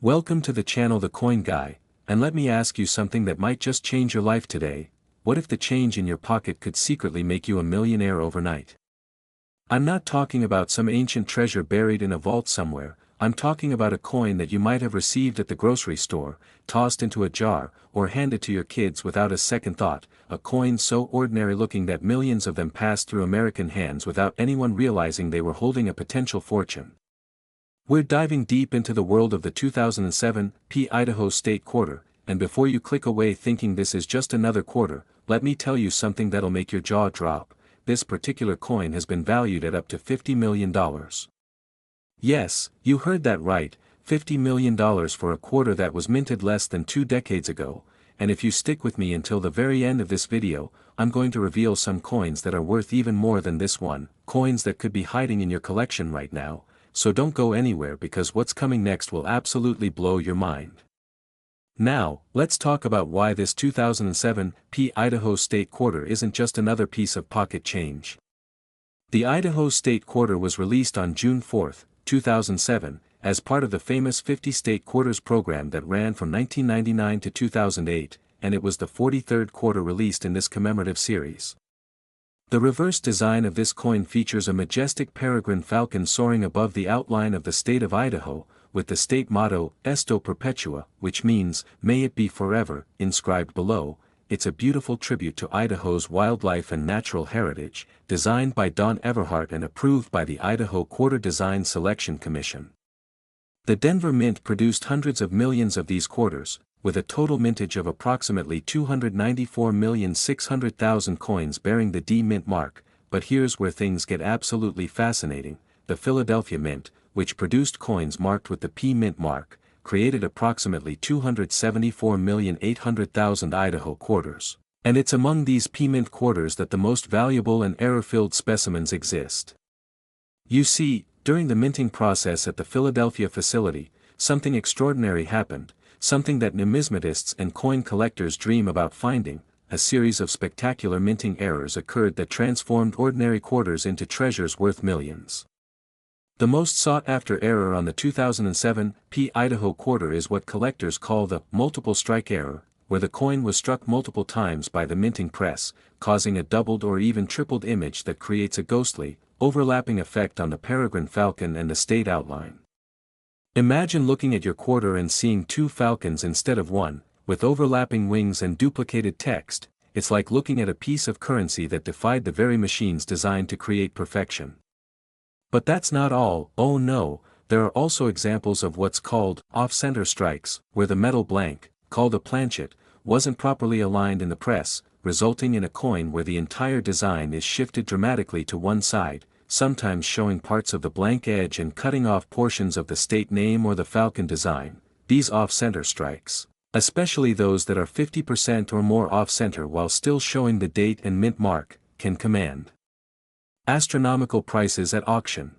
Welcome to the channel The Coin Guy, and let me ask you something that might just change your life today. What if the change in your pocket could secretly make you a millionaire overnight? I'm not talking about some ancient treasure buried in a vault somewhere. I'm talking about a coin that you might have received at the grocery store, tossed into a jar, or handed to your kids without a second thought, a coin so ordinary looking that millions of them passed through American hands without anyone realizing they were holding a potential fortune. We're diving deep into the world of the 2007 Idaho State Quarter, and before you click away thinking this is just another quarter, let me tell you something that'll make your jaw drop. This particular coin has been valued at up to $50 million. Yes, you heard that right, $50 million for a quarter that was minted less than 2 decades ago, and if you stick with me until the very end of this video, I'm going to reveal some coins that are worth even more than this one, coins that could be hiding in your collection right now. So don't go anywhere because what's coming next will absolutely blow your mind. Now, let's talk about why this 2007 Idaho State Quarter isn't just another piece of pocket change. The Idaho State Quarter was released on June 4, 2007, as part of the famous 50 State Quarters program that ran from 1999 to 2008, and it was the 43rd quarter released in this commemorative series. The reverse design of this coin features a majestic Peregrine Falcon soaring above the outline of the state of Idaho, with the state motto, Esto Perpetua, which means, may it be forever, inscribed below. It's a beautiful tribute to Idaho's wildlife and natural heritage, designed by Don Everhart and approved by the Idaho Quarter Design Selection Commission. The Denver Mint produced hundreds of millions of these quarters, with a total mintage of approximately 294,600,000 coins bearing the D Mint mark, but here's where things get absolutely fascinating. The Philadelphia Mint, which produced coins marked with the P Mint mark, created approximately 274,800,000 Idaho quarters, and it's among these P Mint quarters that the most valuable and error-filled specimens exist. You see, during the minting process at the Philadelphia facility, something extraordinary happened. Something that numismatists and coin collectors dream about finding. A series of spectacular minting errors occurred that transformed ordinary quarters into treasures worth millions. The most sought-after error on the 2007 Idaho quarter is what collectors call the multiple strike error, where the coin was struck multiple times by the minting press, causing a doubled or even tripled image that creates a ghostly, overlapping effect on the Peregrine Falcon and the state outline. Imagine looking at your quarter and seeing 2 falcons instead of 1, with overlapping wings and duplicated text. It's like looking at a piece of currency that defied the very machines designed to create perfection. But that's not all. Oh no, there are also examples of what's called off-center strikes, where the metal blank, called a planchet, wasn't properly aligned in the press, resulting in a coin where the entire design is shifted dramatically to one side, sometimes showing parts of the blank edge and cutting off portions of the state name or the falcon design. These off-center strikes, especially those that are 50% or more off-center while still showing the date and mint mark, can command astronomical prices at auction.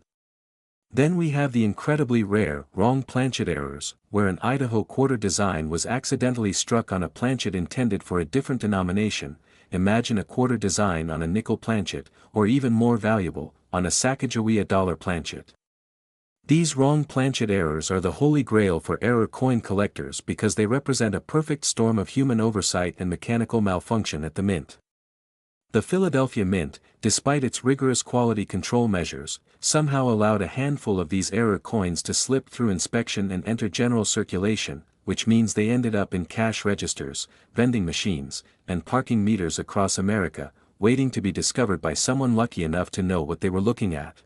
Then we have the incredibly rare, wrong planchet errors, where an Idaho quarter design was accidentally struck on a planchet intended for a different denomination. Imagine a quarter design on a nickel planchet, or even more valuable, on a Sacagawea dollar planchet. These wrong planchet errors are the holy grail for error coin collectors because they represent a perfect storm of human oversight and mechanical malfunction at the mint. The Philadelphia Mint, despite its rigorous quality control measures, somehow allowed a handful of these error coins to slip through inspection and enter general circulation, which means they ended up in cash registers, vending machines, and parking meters across America, waiting to be discovered by someone lucky enough to know what they were looking at.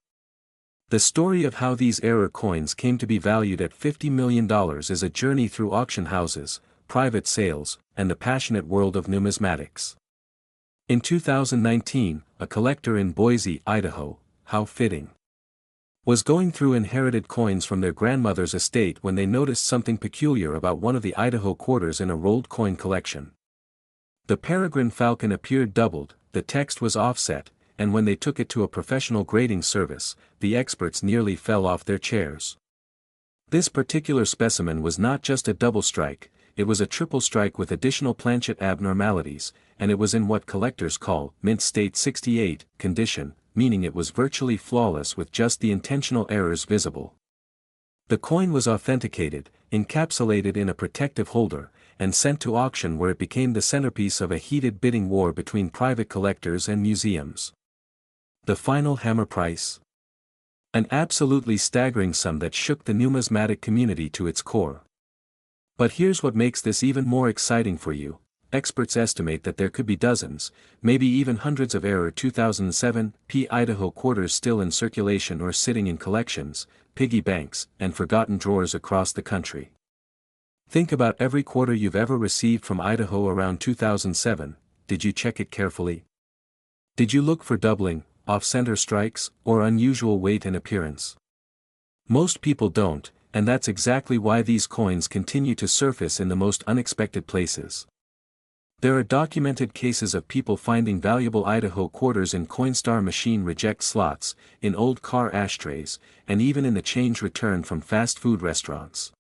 The story of how these error coins came to be valued at $50 million is a journey through auction houses, private sales, and the passionate world of numismatics. In 2019, a collector in Boise, Idaho, how fitting, was going through inherited coins from their grandmother's estate when they noticed something peculiar about one of the Idaho quarters in a rolled coin collection. The Peregrine Falcon appeared doubled, the text was offset, and when they took it to a professional grading service, the experts nearly fell off their chairs. This particular specimen was not just a double strike, it was a triple strike with additional planchet abnormalities, and it was in what collectors call mint state 68 condition, meaning it was virtually flawless with just the intentional errors visible. The coin was authenticated, encapsulated in a protective holder, and sent to auction where it became the centerpiece of a heated bidding war between private collectors and museums. The final hammer price? An absolutely staggering sum that shook the numismatic community to its core. But here's what makes this even more exciting for you. Experts estimate that there could be dozens, maybe even hundreds of error 2007 Idaho quarters still in circulation or sitting in collections, piggy banks, and forgotten drawers across the country. Think about every quarter you've ever received from Idaho around 2007. Did you check it carefully? Did you look for doubling, off-center strikes, or unusual weight and appearance? Most people don't, and that's exactly why these coins continue to surface in the most unexpected places. There are documented cases of people finding valuable Idaho quarters in Coinstar machine reject slots, in old car ashtrays, and even in the change returned from fast food restaurants.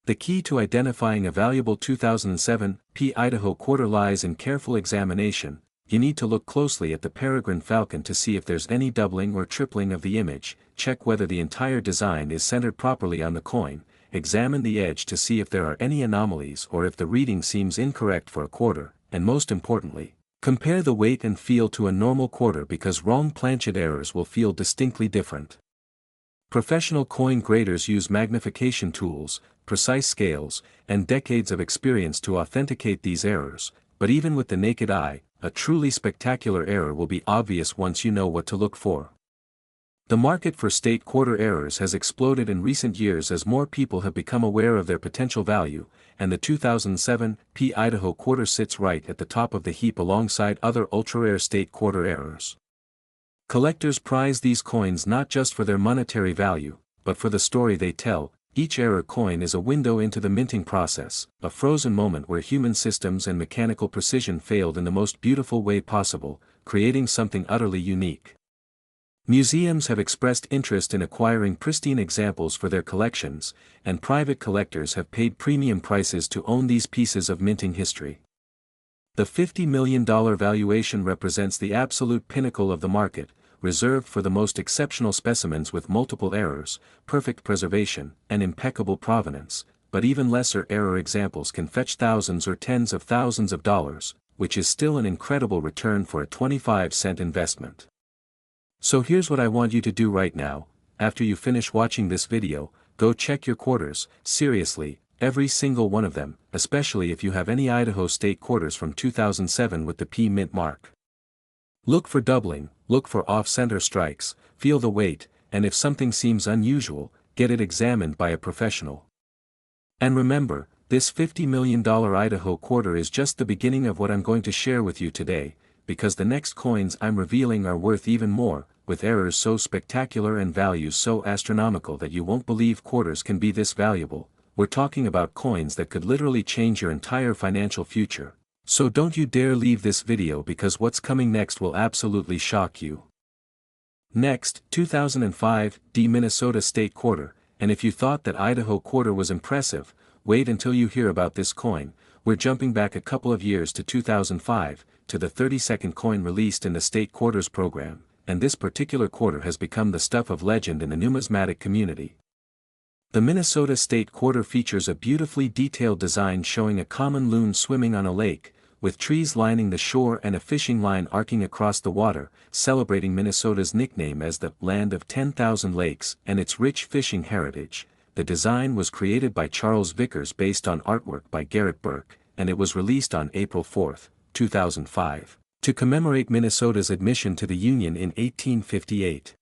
The key to identifying a valuable 2007 Idaho quarter lies in careful examination. You need to look closely at the Peregrine Falcon to see if there's any doubling or tripling of the image, check whether the entire design is centered properly on the coin, examine the edge to see if there are any anomalies or if the reading seems incorrect for a quarter, and most importantly, compare the weight and feel to a normal quarter because wrong planchet errors will feel distinctly different. Professional coin graders use magnification tools, precise scales, and decades of experience to authenticate these errors, but even with the naked eye, a truly spectacular error will be obvious once you know what to look for. The market for state quarter errors has exploded in recent years as more people have become aware of their potential value, and the 2007 Idaho quarter sits right at the top of the heap alongside other ultra-rare state quarter errors. Collectors prize these coins not just for their monetary value, but for the story they tell. Each error coin is a window into the minting process, a frozen moment where human systems and mechanical precision failed in the most beautiful way possible, creating something utterly unique. Museums have expressed interest in acquiring pristine examples for their collections, and private collectors have paid premium prices to own these pieces of minting history. The $50 million valuation represents the absolute pinnacle of the market, reserved for the most exceptional specimens with multiple errors, perfect preservation, and impeccable provenance, but even lesser error examples can fetch thousands or tens of thousands of dollars, which is still an incredible return for a 25-cent investment. So here's what I want you to do right now. After you finish watching this video, go check your quarters, seriously, every single one of them, especially if you have any Idaho state quarters from 2007 with the P mint mark. Look for doubling, look for off-center strikes, feel the weight, and if something seems unusual, get it examined by a professional. And remember, this $50 million Idaho quarter is just the beginning of what I'm going to share with you today, because the next coins I'm revealing are worth even more, with errors so spectacular and values so astronomical that you won't believe quarters can be this valuable. We're talking about coins that could literally change your entire financial future. So don't you dare leave this video because what's coming next will absolutely shock you. Next, 2005 Minnesota State Quarter, and if you thought that Idaho quarter was impressive, wait until you hear about this coin. We're jumping back a couple of years to 2005, to the 32nd coin released in the state quarters program, and this particular quarter has become the stuff of legend in the numismatic community. The Minnesota State Quarter features a beautifully detailed design showing a common loon swimming on a lake, with trees lining the shore and a fishing line arcing across the water, celebrating Minnesota's nickname as the Land of 10,000 Lakes and its rich fishing heritage. The design was created by Charles Vickers based on artwork by Garrett Burke, and it was released on April 4, 2005, to commemorate Minnesota's admission to the Union in 1858.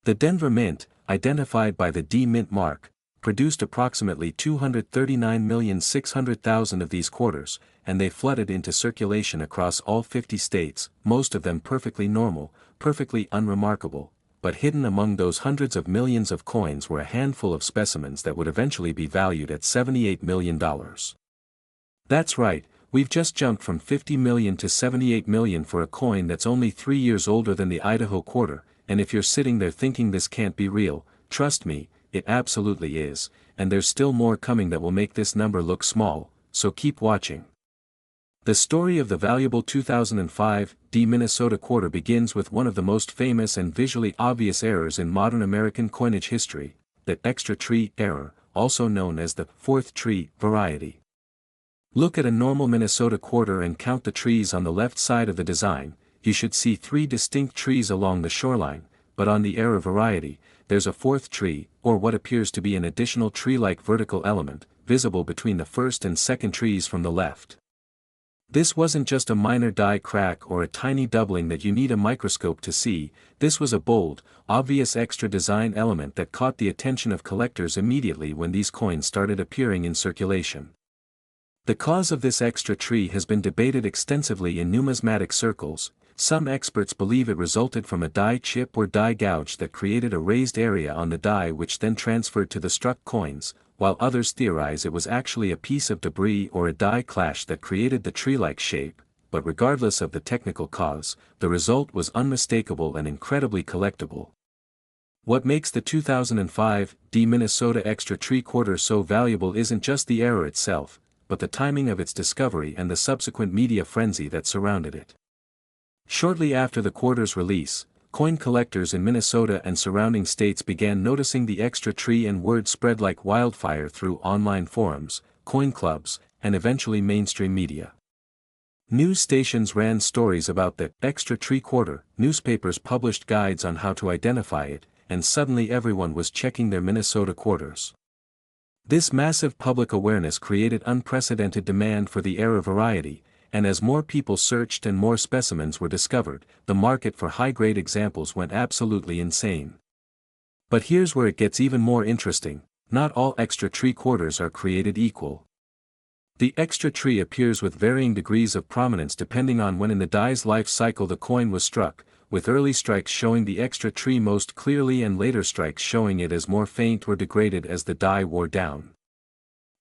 The Denver Mint, identified by the D Mint mark, produced approximately 239,600,000 of these quarters, and they flooded into circulation across all 50 states, most of them perfectly normal, perfectly unremarkable, but hidden among those hundreds of millions of coins were a handful of specimens that would eventually be valued at $78 million. That's right, we've just jumped from $50 million to $78 million for a coin that's only 3 years older than the Idaho quarter, and if you're sitting there thinking this can't be real, trust me, it absolutely is, and there's still more coming that will make this number look small, so keep watching. The story of the valuable 2005 Minnesota quarter begins with one of the most famous and visually obvious errors in modern American coinage history, the extra tree error, also known as the fourth tree variety. Look at a normal Minnesota quarter and count the trees on the left side of the design. You should see 3 distinct trees along the shoreline, but on the error variety, there's a fourth tree, or what appears to be an additional tree-like vertical element, visible between the first and second trees from the left. This wasn't just a minor die crack or a tiny doubling that you need a microscope to see. This was a bold, obvious extra design element that caught the attention of collectors immediately when these coins started appearing in circulation. The cause of this extra tree has been debated extensively in numismatic circles. Some experts believe it resulted from a die chip or die gouge that created a raised area on the die which then transferred to the struck coins, while others theorize it was actually a piece of debris or a die clash that created the tree-like shape. But regardless of the technical cause, the result was unmistakable and incredibly collectible. What makes the 2005 Minnesota Extra Tree Quarter so valuable isn't just the error itself, but the timing of its discovery and the subsequent media frenzy that surrounded it. Shortly after the quarter's release, coin collectors in Minnesota and surrounding states began noticing the extra tree, and word spread like wildfire through online forums, coin clubs, and eventually mainstream media. News stations ran stories about the extra tree quarter, newspapers published guides on how to identify it, and suddenly everyone was checking their Minnesota quarters. This massive public awareness created unprecedented demand for the error variety, and as more people searched and more specimens were discovered, the market for high-grade examples went absolutely insane. But here's where it gets even more interesting: not all extra tree quarters are created equal. The extra tree appears with varying degrees of prominence depending on when in the die's life cycle the coin was struck, with early strikes showing the extra tree most clearly and later strikes showing it as more faint or degraded as the die wore down.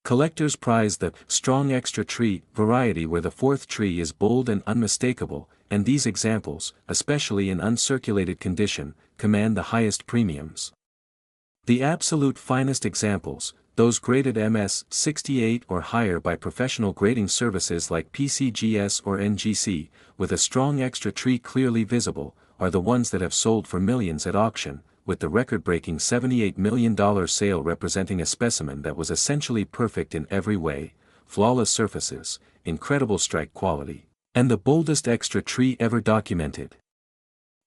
Collectors prize the strong extra tree variety where the fourth tree is bold and unmistakable, and these examples, especially in uncirculated condition, command the highest premiums. The absolute finest examples, those graded MS-68 or higher by professional grading services like PCGS or NGC, with a strong extra tree clearly visible, are the ones that have sold for millions at auction, with the record-breaking $78 million sale representing a specimen that was essentially perfect in every way: flawless surfaces, incredible strike quality, and the boldest extra tree ever documented.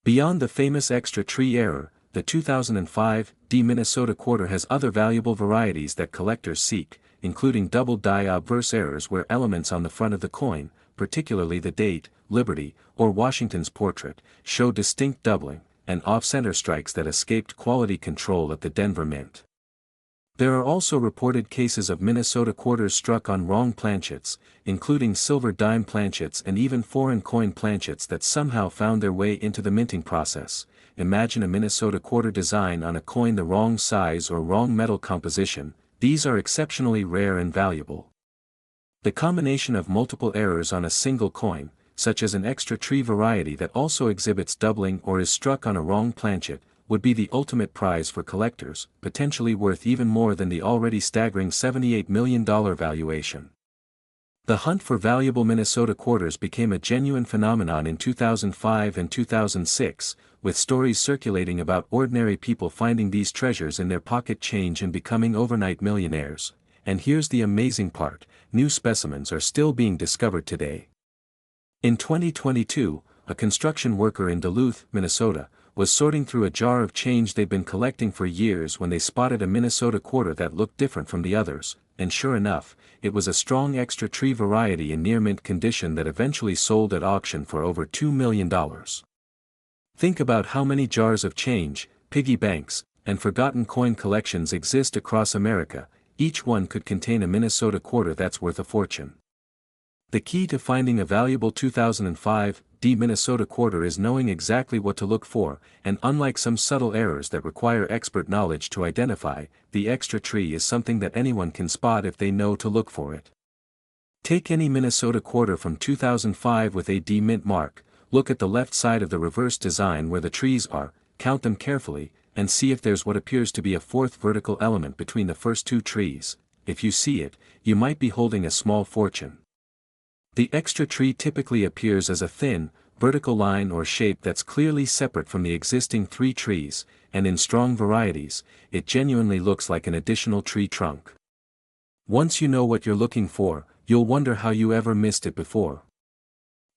Beyond the famous extra tree error, the 2005 Minnesota quarter has other valuable varieties that collectors seek, including double die obverse errors where elements on the front of the coin, particularly the date, Liberty, or Washington's portrait, show distinct doubling, and off-center strikes that escaped quality control at the Denver Mint. There are also reported cases of Minnesota quarters struck on wrong planchets, including silver dime planchets and even foreign coin planchets that somehow found their way into the minting process. Imagine a Minnesota quarter design on a coin the wrong size or wrong metal composition. These are exceptionally rare and valuable. The combination of multiple errors on a single coin, such as an extra tree variety that also exhibits doubling or is struck on a wrong planchet, would be the ultimate prize for collectors, potentially worth even more than the already staggering $78 million valuation. The hunt for valuable Minnesota quarters became a genuine phenomenon in 2005 and 2006, with stories circulating about ordinary people finding these treasures in their pocket change and becoming overnight millionaires. And here's the amazing part: new specimens are still being discovered today. In 2022, a construction worker in Duluth, Minnesota, was sorting through a jar of change they'd been collecting for years when they spotted a Minnesota quarter that looked different from the others, and sure enough, it was a strong extra tree variety in near mint condition that eventually sold at auction for over $2 million. Think about how many jars of change, piggy banks, and forgotten coin collections exist across America. Each one could contain a Minnesota quarter that's worth a fortune. The key to finding a valuable 2005 Minnesota quarter is knowing exactly what to look for, and unlike some subtle errors that require expert knowledge to identify, the extra tree is something that anyone can spot if they know to look for it. Take any Minnesota quarter from 2005 with a D mint mark, look at the left side of the reverse design where the trees are, count them carefully, and see if there's what appears to be a fourth vertical element between the first two trees. If you see it, you might be holding a small fortune. The extra tree typically appears as a thin, vertical line or shape that's clearly separate from the existing three trees, and in strong varieties, it genuinely looks like an additional tree trunk. Once you know what you're looking for, you'll wonder how you ever missed it before.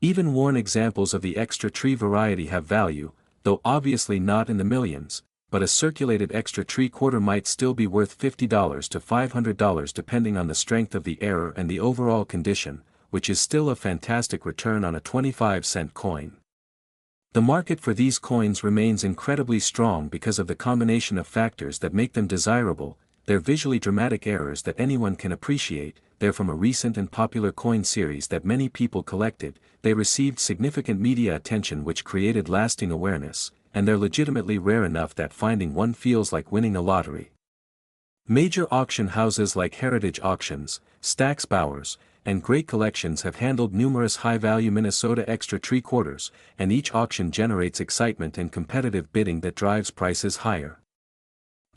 Even worn examples of the extra tree variety have value, though obviously not in the millions, but a circulated extra tree quarter might still be worth $50 to $500 depending on the strength of the error and the overall condition, which is still a fantastic return on a 25-cent coin. The market for these coins remains incredibly strong because of the combination of factors that make them desirable. They're visually dramatic errors that anyone can appreciate, they're from a recent and popular coin series that many people collected, they received significant media attention which created lasting awareness, and they're legitimately rare enough that finding one feels like winning a lottery. Major auction houses like Heritage Auctions, Stack's Bowers, and Great Collections have handled numerous high-value Minnesota extra tree quarters, and each auction generates excitement and competitive bidding that drives prices higher.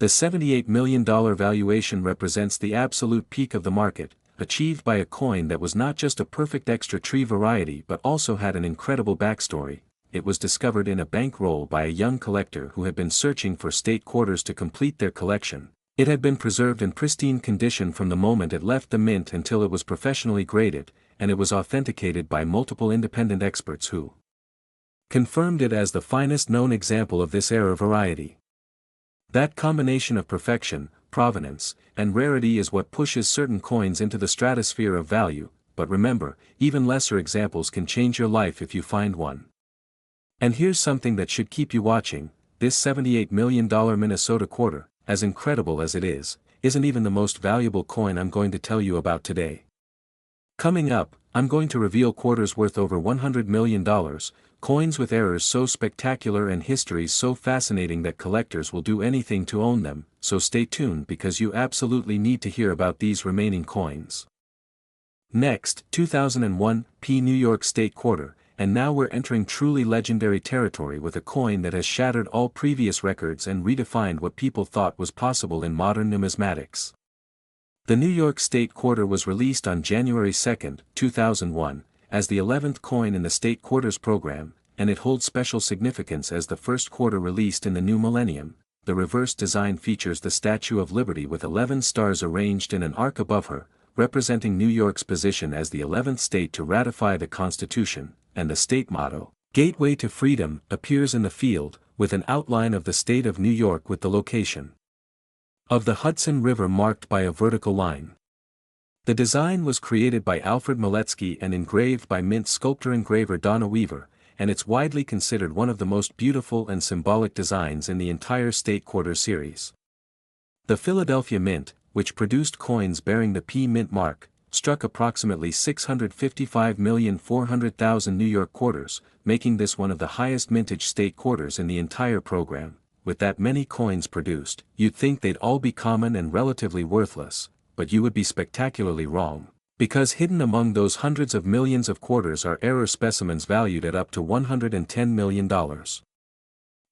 The $78 million valuation represents the absolute peak of the market, achieved by a coin that was not just a perfect extra tree variety but also had an incredible backstory. It was discovered in a bankroll by a young collector who had been searching for state quarters to complete their collection. It had been preserved in pristine condition from the moment it left the mint until it was professionally graded, and it was authenticated by multiple independent experts who confirmed it as the finest known example of this error variety. That combination of perfection, provenance, and rarity is what pushes certain coins into the stratosphere of value, but remember, even lesser examples can change your life if you find one. And here's something that should keep you watching: this $78 million Minnesota quarter, as incredible as it is, isn't even the most valuable coin I'm going to tell you about today. Coming up, I'm going to reveal quarters worth over $100 million, coins with errors so spectacular and histories so fascinating that collectors will do anything to own them, so stay tuned because you absolutely need to hear about these remaining coins. Next, 2001 New York State Quarter, and now we're entering truly legendary territory with a coin that has shattered all previous records and redefined what people thought was possible in modern numismatics. The New York State Quarter was released on January 2, 2001, as the 11th coin in the State Quarters program, and it holds special significance as the first quarter released in the new millennium. The reverse design features the Statue of Liberty with 11 stars arranged in an arc above her, representing New York's position as the 11th state to ratify the Constitution, and the state motto, "Gateway to Freedom," appears in the field, with an outline of the state of New York with the location of the Hudson River marked by a vertical line. The design was created by Alfred Maletsky and engraved by Mint sculptor-engraver Donna Weaver, and it's widely considered one of the most beautiful and symbolic designs in the entire State Quarter series. The Philadelphia Mint, which produced coins bearing the P Mint mark, struck approximately 655,400,000 New York quarters, making this one of the highest mintage state quarters in the entire program. With that many coins produced, you'd think they'd all be common and relatively worthless, but you would be spectacularly wrong, because hidden among those hundreds of millions of quarters are error specimens valued at up to $110 million.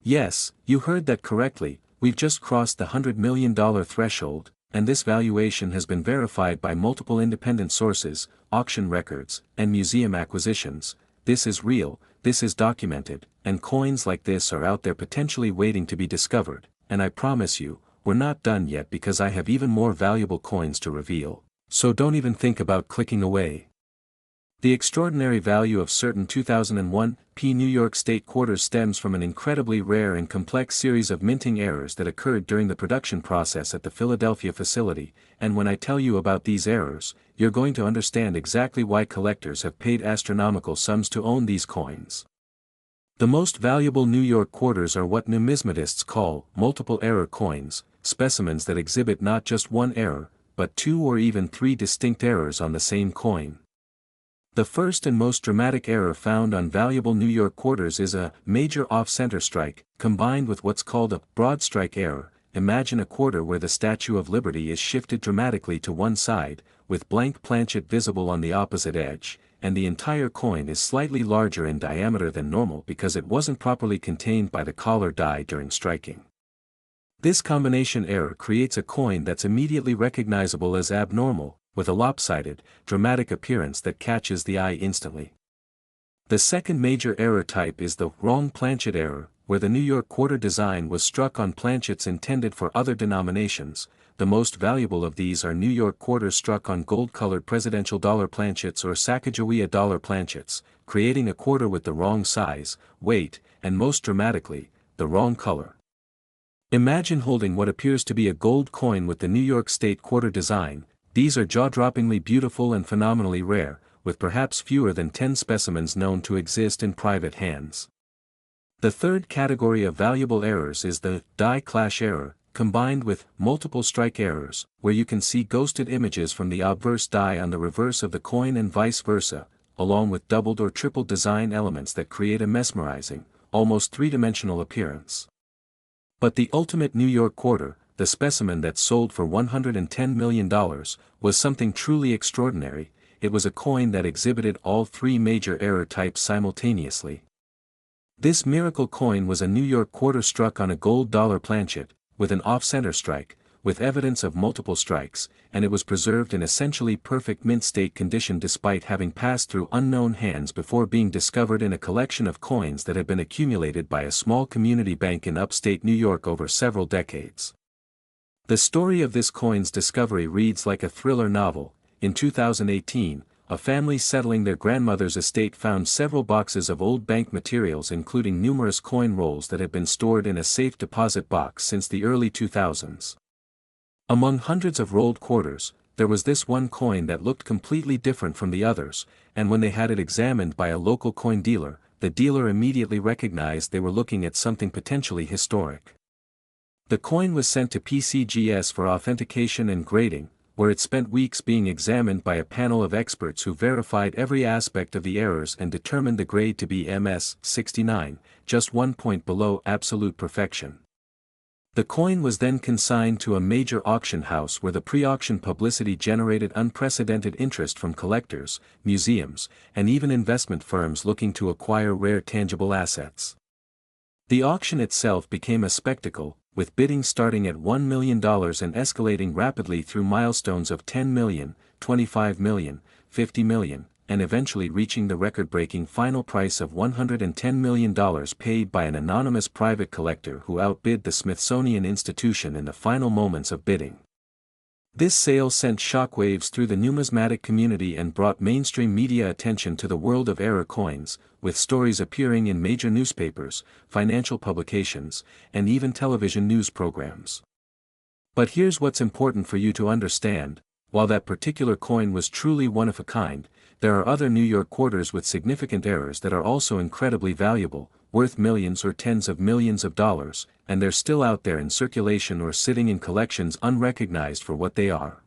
Yes, you heard that correctly, we've just crossed the $100 million threshold, and this valuation has been verified by multiple independent sources, auction records, and museum acquisitions. This is real, this is documented, and coins like this are out there potentially waiting to be discovered, and I promise you, we're not done yet because I have even more valuable coins to reveal, so don't even think about clicking away. The extraordinary value of certain 2001 New York State quarters stems from an incredibly rare and complex series of minting errors that occurred during the production process at the Philadelphia facility, and when I tell you about these errors, you're going to understand exactly why collectors have paid astronomical sums to own these coins. The most valuable New York quarters are what numismatists call multiple error coins, specimens that exhibit not just one error, but two or even three distinct errors on the same coin. The first and most dramatic error found on valuable New York quarters is a major off-center strike, combined with what's called a broad strike error. Imagine a quarter where the Statue of Liberty is shifted dramatically to one side, with blank planchet visible on the opposite edge, and the entire coin is slightly larger in diameter than normal because it wasn't properly contained by the collar die during striking. This combination error creates a coin that's immediately recognizable as abnormal, with a lopsided, dramatic appearance that catches the eye instantly. The second major error type is the wrong planchet error, where the New York quarter design was struck on planchets intended for other denominations. The most valuable of these are New York quarters struck on gold-colored presidential dollar planchets or Sacagawea dollar planchets, creating a quarter with the wrong size, weight, and most dramatically, the wrong color. Imagine holding what appears to be a gold coin with the New York State quarter design. These are jaw-droppingly beautiful and phenomenally rare, with perhaps fewer than 10 specimens known to exist in private hands. The third category of valuable errors is the die clash error, combined with multiple strike errors, where you can see ghosted images from the obverse die on the reverse of the coin and vice versa, along with doubled or tripled design elements that create a mesmerizing, almost three-dimensional appearance. But the ultimate New York quarter, the specimen that sold for $110 million, was something truly extraordinary. It was a coin that exhibited all three major error types simultaneously. This miracle coin was a New York quarter struck on a gold dollar planchet, with an off-center strike, with evidence of multiple strikes, and it was preserved in essentially perfect mint state condition despite having passed through unknown hands before being discovered in a collection of coins that had been accumulated by a small community bank in upstate New York over several decades. The story of this coin's discovery reads like a thriller novel. In 2018, a family settling their grandmother's estate found several boxes of old bank materials including numerous coin rolls that had been stored in a safe deposit box since the early 2000s. Among hundreds of rolled quarters, there was this one coin that looked completely different from the others, and when they had it examined by a local coin dealer, the dealer immediately recognized they were looking at something potentially historic. The coin was sent to PCGS for authentication and grading, where it spent weeks being examined by a panel of experts who verified every aspect of the errors and determined the grade to be MS 69, just 1 point below absolute perfection. The coin was then consigned to a major auction house where the pre-auction publicity generated unprecedented interest from collectors, museums, and even investment firms looking to acquire rare tangible assets. The auction itself became a spectacle, with bidding starting at $1 million and escalating rapidly through milestones of $10 million, $25 million, $50 million, and eventually reaching the record-breaking final price of $110 million paid by an anonymous private collector who outbid the Smithsonian Institution in the final moments of bidding. This sale sent shockwaves through the numismatic community and brought mainstream media attention to the world of error coins, with stories appearing in major newspapers, financial publications, and even television news programs. But here's what's important for you to understand: while that particular coin was truly one of a kind, there are other New York quarters with significant errors that are also incredibly valuable, worth millions or tens of millions of dollars, and they're still out there in circulation or sitting in collections unrecognized for what they are.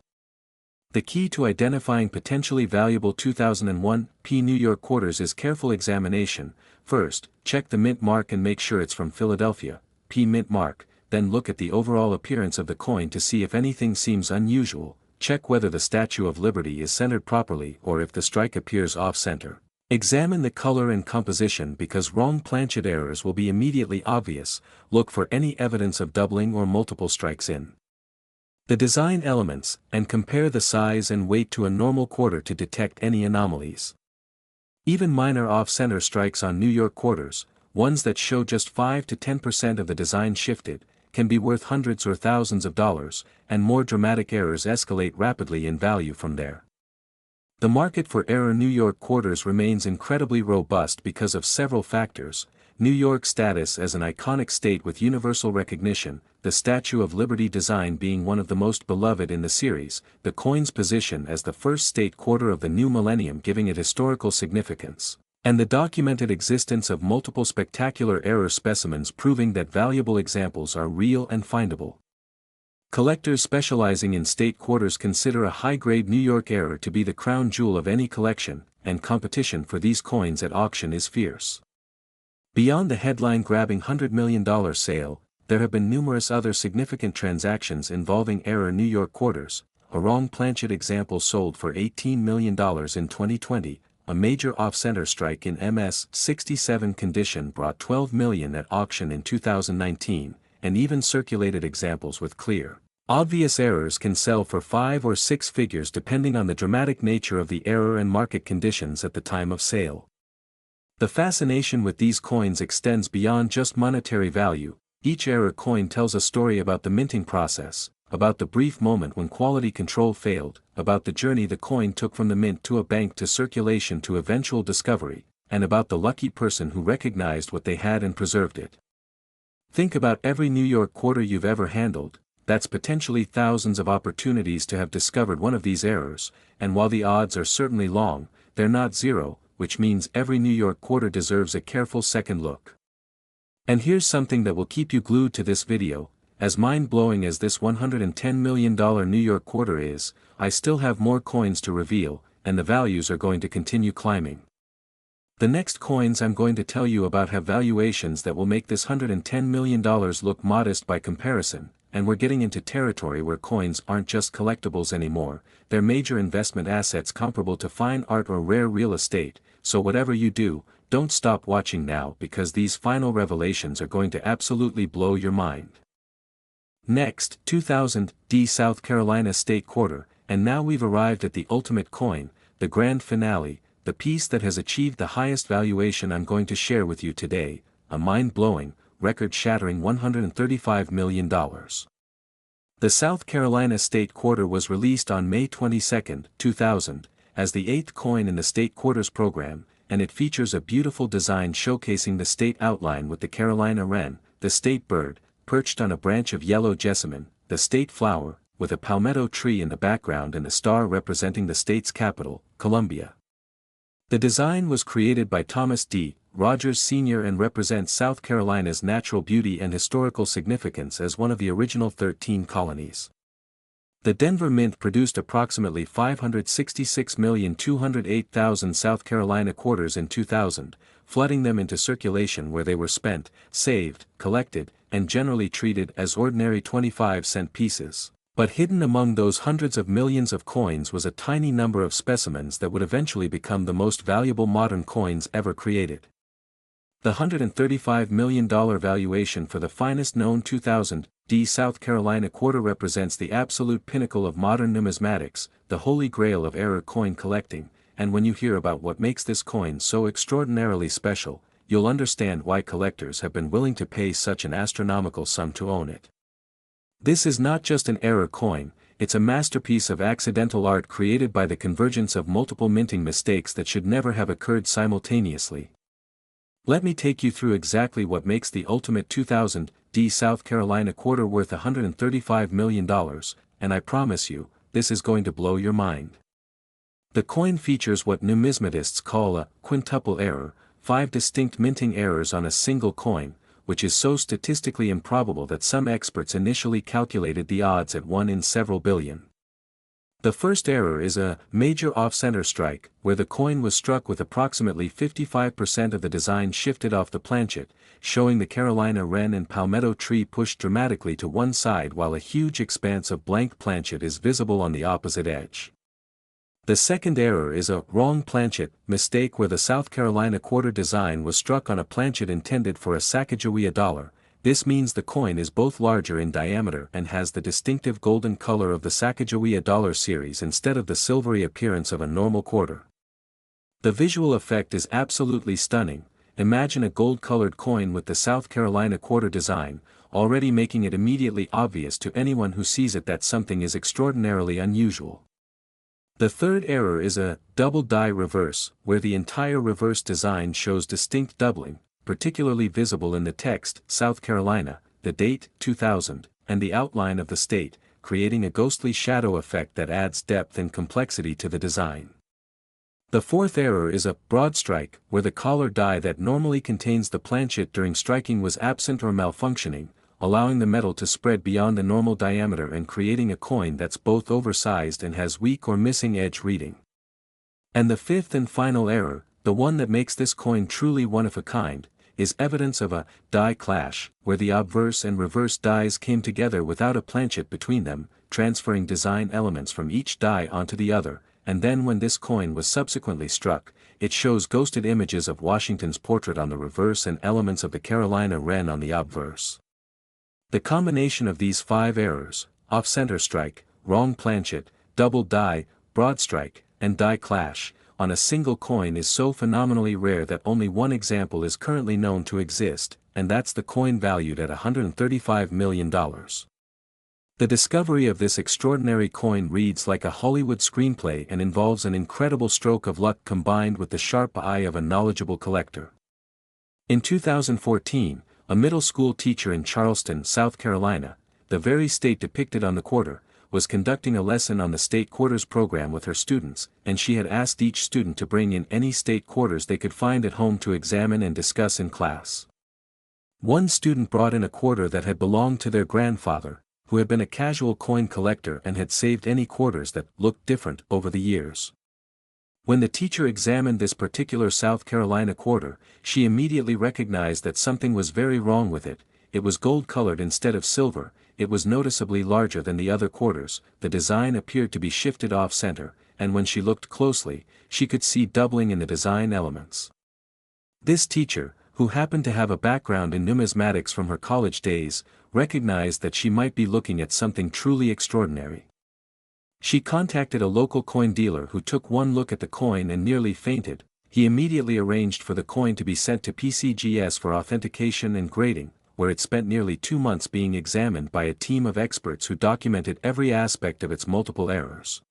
The key to identifying potentially valuable 2001 P New York quarters is careful examination. First, check the mint mark and make sure it's from Philadelphia, P mint mark, then look at the overall appearance of the coin to see if anything seems unusual. Check whether the Statue of Liberty is centered properly or if the strike appears off-center. Examine the color and composition because wrong planchet errors will be immediately obvious. Look for any evidence of doubling or multiple strikes in the design elements, and compare the size and weight to a normal quarter to detect any anomalies. Even minor off-center strikes on New York quarters, ones that show just 5 to 10% of the design shifted, can be worth hundreds or thousands of dollars, and more dramatic errors escalate rapidly in value from there. The market for error New York quarters remains incredibly robust because of several factors: New York's status as an iconic state with universal recognition, the Statue of Liberty design being one of the most beloved in the series, the coin's position as the first state quarter of the new millennium giving it historical significance, and the documented existence of multiple spectacular error specimens proving that valuable examples are real and findable. Collectors specializing in state quarters consider a high-grade New York error to be the crown jewel of any collection, and competition for these coins at auction is fierce. Beyond the headline-grabbing $100 million sale, there have been numerous other significant transactions involving error New York quarters. A wrong planchet example sold for $18 million in 2020, a major off-center strike in MS 67 condition brought $12 million at auction in 2019, and even circulated examples with clear, obvious errors can sell for 5 or 6 figures depending on the dramatic nature of the error and market conditions at the time of sale. The fascination with these coins extends beyond just monetary value. Each error coin tells a story about the minting process, about the brief moment when quality control failed, about the journey the coin took from the mint to a bank to circulation to eventual discovery, and about the lucky person who recognized what they had and preserved it. Think about every New York quarter you've ever handled. That's potentially thousands of opportunities to have discovered one of these errors, and while the odds are certainly long, they're not zero, which means every New York quarter deserves a careful second look. And here's something that will keep you glued to this video: as mind-blowing as this $110 million New York quarter is, I still have more coins to reveal, and the values are going to continue climbing. The next coins I'm going to tell you about have valuations that will make this $110 million look modest by comparison, and we're getting into territory where coins aren't just collectibles anymore, they're major investment assets comparable to fine art or rare real estate. So whatever you do, don't stop watching now, because these final revelations are going to absolutely blow your mind. Next, 2000 D South Carolina State Quarter, and now we've arrived at the ultimate coin, the grand finale, the piece that has achieved the highest valuation I'm going to share with you today, a mind-blowing, record-shattering $135 million. The South Carolina State Quarter was released on May 22, 2000, as the 8th coin in the State Quarters program, and it features a beautiful design showcasing the state outline with the Carolina wren, the state bird, perched on a branch of yellow jessamine, the state flower, with a palmetto tree in the background and the star representing the state's capital, Columbia. The design was created by Thomas D. Rogers Sr. and represents South Carolina's natural beauty and historical significance as one of the original 13 colonies. The Denver Mint produced approximately 566,208,000 South Carolina quarters in 2000, flooding them into circulation where they were spent, saved, collected, and generally treated as ordinary 25-cent pieces. But hidden among those hundreds of millions of coins was a tiny number of specimens that would eventually become the most valuable modern coins ever created. The $135 million valuation for the finest known 2000 D South Carolina quarter represents the absolute pinnacle of modern numismatics, the holy grail of error coin collecting, and when you hear about what makes this coin so extraordinarily special, you'll understand why collectors have been willing to pay such an astronomical sum to own it. This is not just an error coin, it's a masterpiece of accidental art created by the convergence of multiple minting mistakes that should never have occurred simultaneously. Let me take you through exactly what makes the ultimate 2000 D South Carolina quarter worth $135 million, and I promise you, this is going to blow your mind. The coin features what numismatists call a quintuple error, 5 distinct minting errors on a single coin, which is so statistically improbable that some experts initially calculated the odds at 1 in several billion. The first error is a major off-center strike, where the coin was struck with approximately 55% of the design shifted off the planchet, showing the Carolina wren and palmetto tree pushed dramatically to one side while a huge expanse of blank planchet is visible on the opposite edge. The second error is a wrong planchet mistake, where the South Carolina quarter design was struck on a planchet intended for a Sacagawea dollar. This means the coin is both larger in diameter and has the distinctive golden color of the Sacagawea dollar series instead of the silvery appearance of a normal quarter. The visual effect is absolutely stunning. Imagine a gold-colored coin with the South Carolina quarter design, already making it immediately obvious to anyone who sees it that something is extraordinarily unusual. The third error is a double die reverse, where the entire reverse design shows distinct doubling, particularly visible in the text, South Carolina, the date, 2000, and the outline of the state, creating a ghostly shadow effect that adds depth and complexity to the design. The fourth error is a broad strike, where the collar die that normally contains the planchet during striking was absent or malfunctioning, allowing the metal to spread beyond the normal diameter and creating a coin that's both oversized and has weak or missing edge reading. And the fifth and final error, the one that makes this coin truly one of a kind, is evidence of a die clash, where the obverse and reverse dies came together without a planchet between them, transferring design elements from each die onto the other, and then when this coin was subsequently struck, it shows ghosted images of Washington's portrait on the reverse and elements of the Carolina wren on the obverse. The combination of these 5 errors, off-center strike, wrong planchet, double die, broad strike, and die clash, on a single coin is so phenomenally rare that only one example is currently known to exist, and that's the coin valued at $135 million. The discovery of this extraordinary coin reads like a Hollywood screenplay and involves an incredible stroke of luck combined with the sharp eye of a knowledgeable collector. In 2014, a middle school teacher in Charleston, South Carolina, the very state depicted on the quarter, was conducting a lesson on the state quarters program with her students, and she had asked each student to bring in any state quarters they could find at home to examine and discuss in class. One student brought in a quarter that had belonged to their grandfather, who had been a casual coin collector and had saved any quarters that looked different over the years. When the teacher examined this particular South Carolina quarter, she immediately recognized that something was very wrong with it. It was gold-colored instead of silver, it was noticeably larger than the other quarters, the design appeared to be shifted off-center, and when she looked closely, she could see doubling in the design elements. This teacher, who happened to have a background in numismatics from her college days, recognized that she might be looking at something truly extraordinary. She contacted a local coin dealer who took one look at the coin and nearly fainted. He immediately arranged for the coin to be sent to PCGS for authentication and grading, where it spent nearly 2 months being examined by a team of experts who documented every aspect of its multiple errors.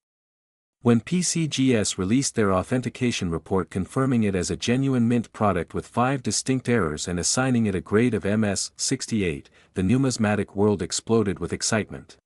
When PCGS released their authentication report confirming it as a genuine mint product with 5 distinct errors and assigning it a grade of MS-68, the numismatic world exploded with excitement.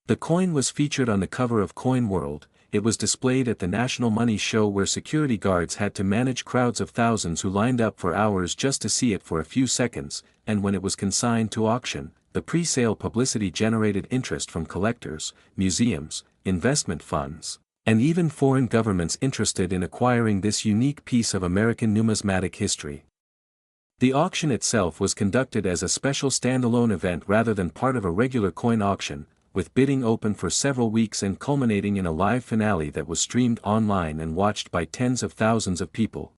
The coin was featured on the cover of Coin World. It was displayed at the National Money Show where security guards had to manage crowds of thousands who lined up for hours just to see it for a few seconds, and when it was consigned to auction, the pre-sale publicity generated interest from collectors, museums, investment funds, and even foreign governments interested in acquiring this unique piece of American numismatic history. The auction itself was conducted as a special standalone event rather than part of a regular coin auction, with bidding open for several weeks and culminating in a live finale that was streamed online and watched by tens of thousands of people.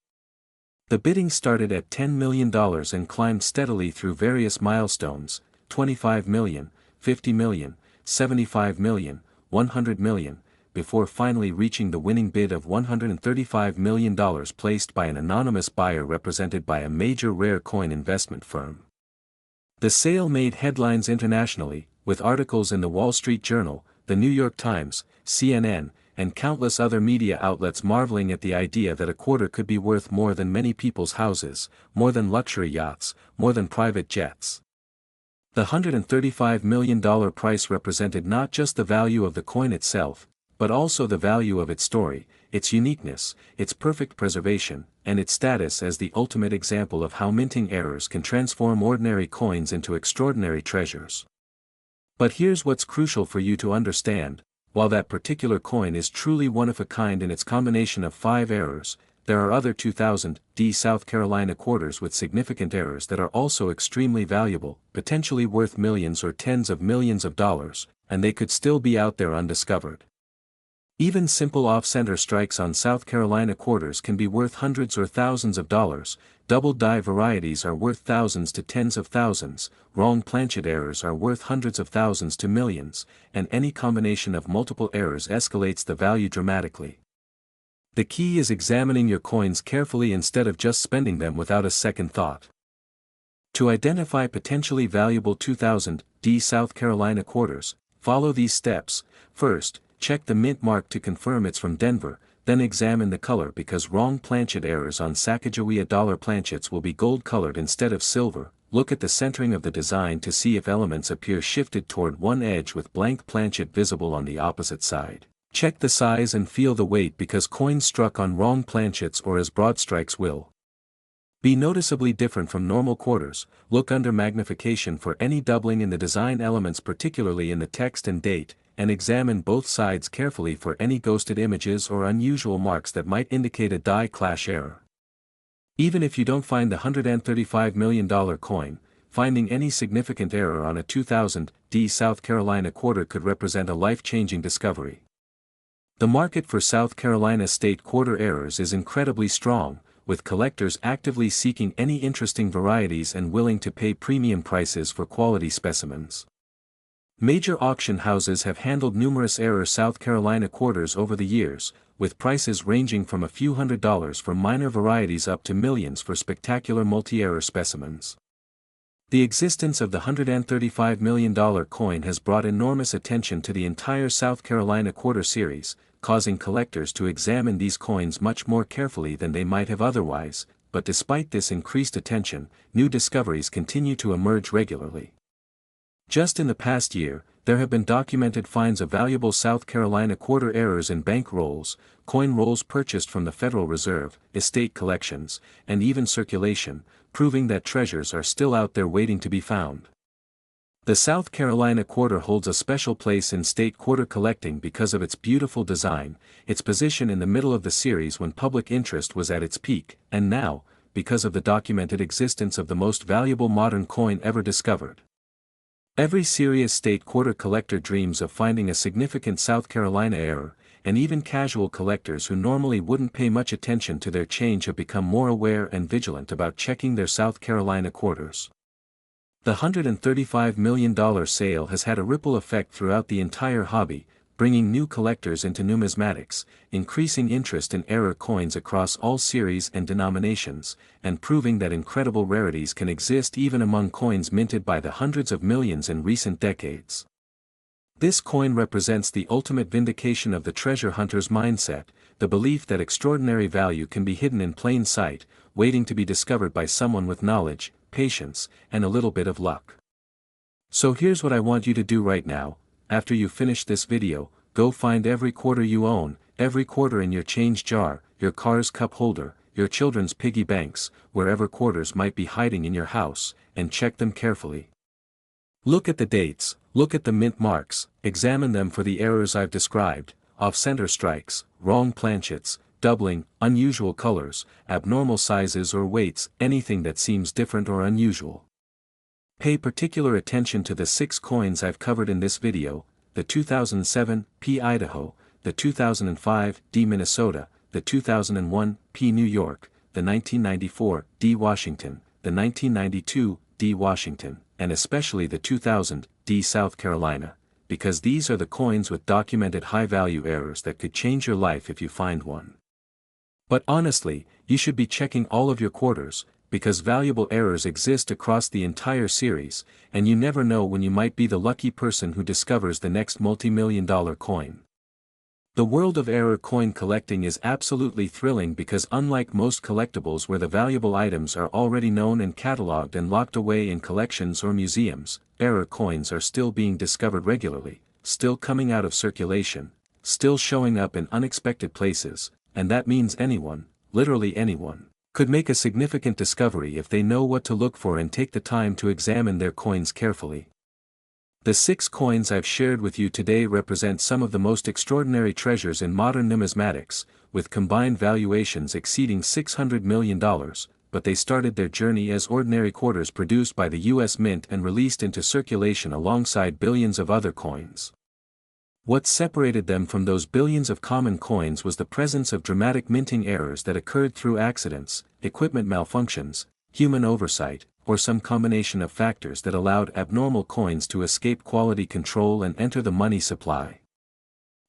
The bidding started at $10 million and climbed steadily through various milestones, $25 million, $50 million, $75 million, $100 million, before finally reaching the winning bid of $135 million placed by an anonymous buyer represented by a major rare coin investment firm. The sale made headlines internationally, with articles in the Wall Street Journal, the New York Times, CNN, and countless other media outlets marveling at the idea that a quarter could be worth more than many people's houses, more than luxury yachts, more than private jets. The $135 million price represented not just the value of the coin itself, but also the value of its story, its uniqueness, its perfect preservation, and its status as the ultimate example of how minting errors can transform ordinary coins into extraordinary treasures. But here's what's crucial for you to understand: while that particular coin is truly one of a kind in its combination of 5 errors, there are other 2000 South Carolina quarters with significant errors that are also extremely valuable, potentially worth millions or tens of millions of dollars, and they could still be out there undiscovered. Even simple off-center strikes on South Carolina quarters can be worth hundreds or thousands of dollars, double die varieties are worth thousands to tens of thousands, wrong planchet errors are worth hundreds of thousands to millions, and any combination of multiple errors escalates the value dramatically. The key is examining your coins carefully instead of just spending them without a second thought. To identify potentially valuable 2000 South Carolina quarters, follow these steps. First, check the mint mark to confirm it's from Denver, then examine the color because wrong planchet errors on Sacagawea dollar planchets will be gold-colored instead of silver. Look at the centering of the design to see if elements appear shifted toward one edge with blank planchet visible on the opposite side. Check the size and feel the weight because coins struck on wrong planchets or as broad strikes will be noticeably different from normal quarters. Look under magnification for any doubling in the design elements, particularly in the text and date, and examine both sides carefully for any ghosted images or unusual marks that might indicate a die clash error. Even if you don't find the $135 million coin, finding any significant error on a 2000 South Carolina quarter could represent a life-changing discovery. The market for South Carolina state quarter errors is incredibly strong, with collectors actively seeking any interesting varieties and willing to pay premium prices for quality specimens. Major auction houses have handled numerous rare South Carolina quarters over the years, with prices ranging from a few $100s for minor varieties up to millions for spectacular multi-error specimens. The existence of the $135 million coin has brought enormous attention to the entire South Carolina quarter series, causing collectors to examine these coins much more carefully than they might have otherwise, but despite this increased attention, new discoveries continue to emerge regularly. Just in the past year, there have been documented finds of valuable South Carolina quarter errors in bank rolls, coin rolls purchased from the Federal Reserve, estate collections, and even circulation, proving that treasures are still out there waiting to be found. The South Carolina quarter holds a special place in state quarter collecting because of its beautiful design, its position in the middle of the series when public interest was at its peak, and now, because of the documented existence of the most valuable modern coin ever discovered. Every serious state quarter collector dreams of finding a significant South Carolina error, and even casual collectors who normally wouldn't pay much attention to their change have become more aware and vigilant about checking their South Carolina quarters. The $135 million sale has had a ripple effect throughout the entire hobby, bringing new collectors into numismatics, increasing interest in error coins across all series and denominations, and proving that incredible rarities can exist even among coins minted by the hundreds of millions in recent decades. This coin represents the ultimate vindication of the treasure hunter's mindset, the belief that extraordinary value can be hidden in plain sight, waiting to be discovered by someone with knowledge, patience, and a little bit of luck. So here's what I want you to do right now. After you finish this video, go find every quarter you own, every quarter in your change jar, your car's cup holder, your children's piggy banks, wherever quarters might be hiding in your house, and check them carefully. Look at the dates, look at the mint marks, examine them for the errors I've described, off-center strikes, wrong planchets, doubling, unusual colors, abnormal sizes or weights, anything that seems different or unusual. Pay particular attention to the 6 coins I've covered in this video: the 2007 P Idaho, the 2005 D Minnesota, the 2001 P New York, the 1994 D Washington, the 1992 D Washington, and especially the 2000 D South Carolina, because these are the coins with documented high-value errors that could change your life if you find one. But honestly, you should be checking all of your quarters, because valuable errors exist across the entire series, and you never know when you might be the lucky person who discovers the next multi-million-dollar coin. The world of error coin collecting is absolutely thrilling because unlike most collectibles where the valuable items are already known and cataloged and locked away in collections or museums, error coins are still being discovered regularly, still coming out of circulation, still showing up in unexpected places, and that means anyone, literally anyone, could make a significant discovery if they know what to look for and take the time to examine their coins carefully. The 6 coins I've shared with you today represent some of the most extraordinary treasures in modern numismatics, with combined valuations exceeding $600 million, but they started their journey as ordinary quarters produced by the U.S. Mint and released into circulation alongside billions of other coins. What separated them from those billions of common coins was the presence of dramatic minting errors that occurred through accidents, equipment malfunctions, human oversight, or some combination of factors that allowed abnormal coins to escape quality control and enter the money supply.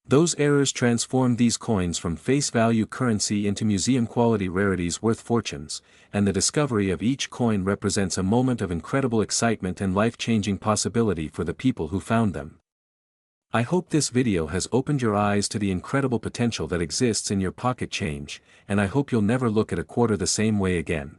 Those errors transformed these coins from face-value currency into museum-quality rarities worth fortunes, and the discovery of each coin represents a moment of incredible excitement and life-changing possibility for the people who found them. I hope this video has opened your eyes to the incredible potential that exists in your pocket change, and I hope you'll never look at a quarter the same way again.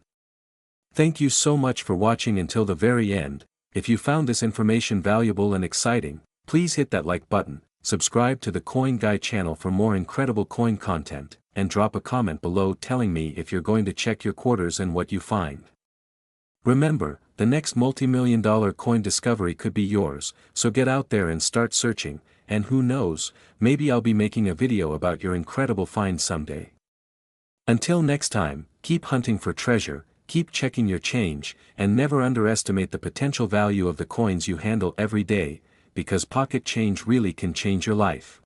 Thank you so much for watching until the very end. If you found this information valuable and exciting, please hit that like button, subscribe to the Coin Guy channel for more incredible coin content, and drop a comment below telling me if you're going to check your quarters and what you find. Remember, the next multi-million-dollar coin discovery could be yours, so get out there and start searching, and who knows, maybe I'll be making a video about your incredible find someday. Until next time, keep hunting for treasure, keep checking your change, and never underestimate the potential value of the coins you handle every day, because pocket change really can change your life.